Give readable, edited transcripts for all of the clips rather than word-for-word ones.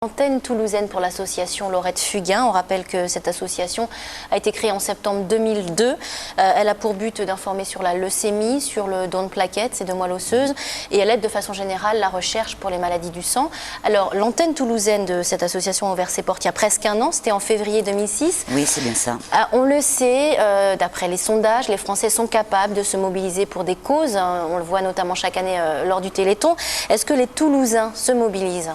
Antenne toulousaine pour l'association Laurette Fugain. On rappelle que cette association a été créée en septembre 2002. Elle a pour but d'informer sur la leucémie, sur le don de plaquettes, c'est de moelle osseuse, et elle aide de façon générale la recherche pour les maladies du sang. Alors, l'antenne toulousaine de cette association a ouvert ses portes il y a presque un an, c'était en février 2006. Oui, c'est bien ça. On le sait, d'après les sondages, les Français sont capables de se mobiliser pour des causes. On le voit notamment chaque année lors du Téléthon. Est-ce que les Toulousains se mobilisent ?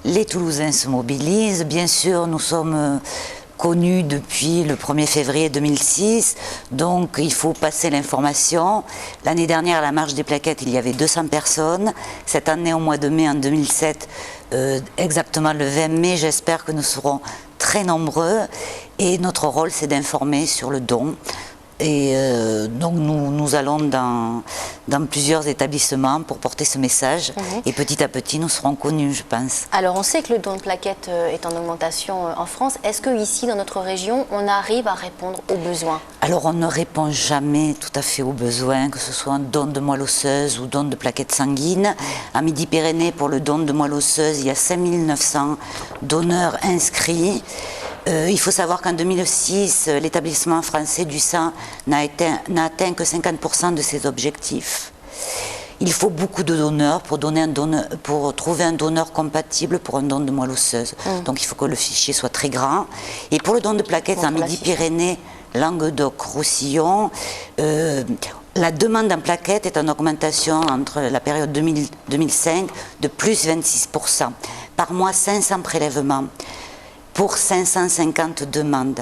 Les Toulousains se mobilisent. Bien sûr, nous sommes connus depuis le 1er février 2006, donc il faut passer l'information. L'année dernière, à la marche des plaquettes, il y avait 200 personnes. Cette année, au mois de mai en 2007, exactement le 20 mai, j'espère que nous serons très nombreux. Et notre rôle, c'est d'informer sur le don. Et donc nous allons dans plusieurs établissements pour porter ce message. Et petit à petit, nous serons connus, je pense. Alors, on sait que le don de plaquettes est en augmentation en France. Est-ce qu'ici, dans notre région, on arrive à répondre aux besoins? Alors, on ne répond jamais tout à fait aux besoins, que ce soit un don de moelle osseuse ou don de plaquettes sanguines. À Midi-Pyrénées, pour le don de moelle osseuse, il y a 5900 donneurs inscrits. Il faut savoir qu'en 2006, l'établissement français du sang n'a atteint que 50% de ses objectifs. Il faut beaucoup de donneurs pour trouver un donneur compatible pour un don de moelle osseuse. Donc il faut que le fichier soit très grand. Et pour le don de plaquettes en Midi-Pyrénées, Languedoc-Roussillon, la demande en plaquettes est en augmentation entre la période 2000-2005 de plus 26%. Par mois, 500 prélèvements. Pour 550 demandes.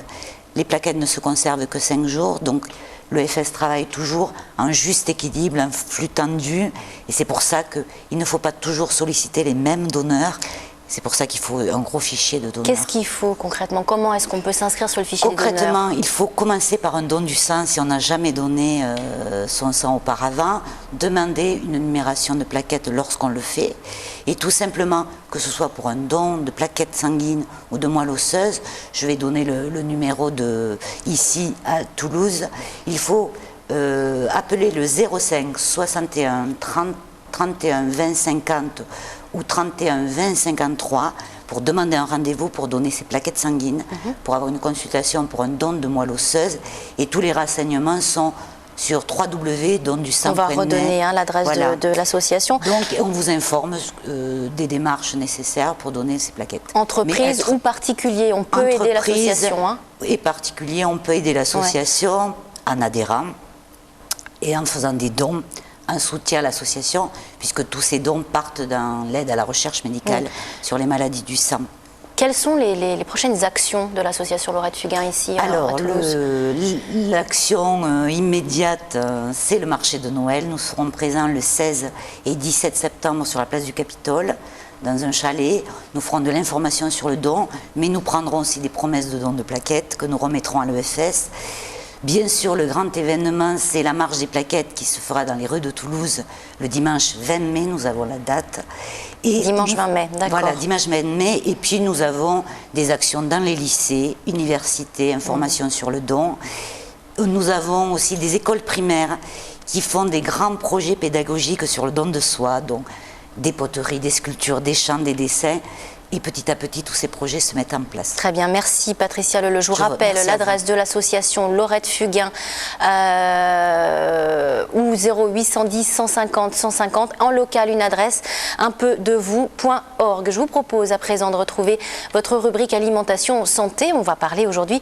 Les plaquettes ne se conservent que 5 jours, donc l'EFS travaille toujours en juste équilibre, en flux tendu, et c'est pour ça qu'il ne faut pas toujours solliciter les mêmes donneurs. C'est pour ça qu'il faut un gros fichier de donneurs. Qu'est-ce qu'il faut concrètement? Comment est-ce qu'on peut s'inscrire sur le fichier de donneurs? Concrètement, il faut commencer par un don du sang si on n'a jamais donné son sang auparavant, demander une numération de plaquettes lorsqu'on le fait, et tout simplement, que ce soit pour un don de plaquettes sanguines ou de moelle osseuse, je vais donner le numéro ici à Toulouse. Il faut appeler le 05 61 30 31 20 50 ou 31 20 53 pour demander un rendez-vous pour donner ses plaquettes sanguines, pour avoir une consultation pour un don de moelle osseuse, et tous les renseignements sont sur www.dondusang.net. On va redonner l'adresse de l'association. Donc on vous informe des démarches nécessaires pour donner ces plaquettes. Entreprise ou particulier, on peut aider l'association. Et particulier, on peut aider l'association en adhérant et en faisant des dons, un soutien à l'association, puisque tous ces dons partent dans l'aide à la recherche médicale sur les maladies du sang. Quelles sont les prochaines actions de l'association Laurette Fugain ici à Toulouse? L'action immédiate, c'est le marché de Noël. Nous serons présents le 16 et 17 septembre sur la place du Capitole, dans un chalet. Nous ferons de l'information sur le don, mais nous prendrons aussi des promesses de dons de plaquettes que nous remettrons à l'EFS. Bien sûr, le grand événement, c'est la marche des plaquettes qui se fera dans les rues de Toulouse le dimanche 20 mai, nous avons la date. Et dimanche 20 mai, d'accord. Voilà, dimanche 20 mai. Et puis nous avons des actions dans les lycées, universités, information sur le don. Nous avons aussi des écoles primaires qui font des grands projets pédagogiques sur le don de soi, donc des poteries, des sculptures, des chants, des dessins. Et petit à petit, tous ces projets se mettent en place. Très bien, merci Patricia Leleu. Je vous rappelle l'adresse de l'association Laurette Fugain ou 0810 150 150, en local une adresse unpeudevous.org. Je vous propose à présent de retrouver votre rubrique alimentation santé. On va parler aujourd'hui